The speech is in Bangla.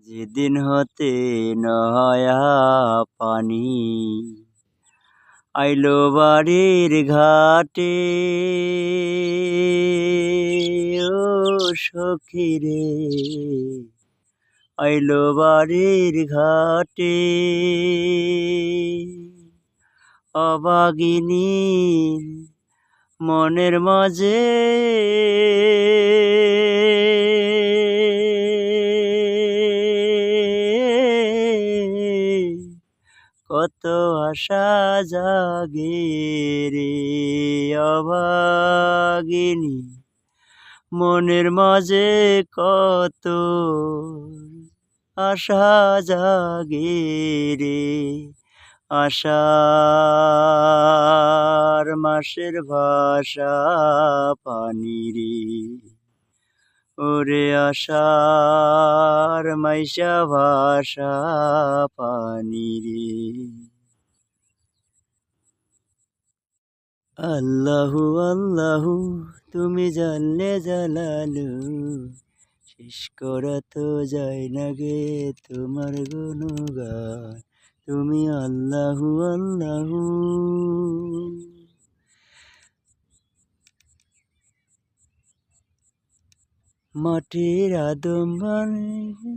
যেদিন হতে নয়া পানি আইলো বাড়ির ঘাটে, ও সখী রে আইলো বাড়ির ঘাটে। অভাগিনীর মনের মাঝে কত আশা জাগে রে, অভাগিনী মনের মাঝে কত আশা জাগে রে। আষাঢ় মাসের ভাষা পানি রে, ওরে আষাঢ় মাইশা ভাষা পানি রে। আল্লাহু আল্লাহু তুমি জানলে জালালু, শেষ করা তো যায় না গে তোমার গুণগান। তুমি আল্লাহু আল্লাহু। মাটির আদম বানাইলে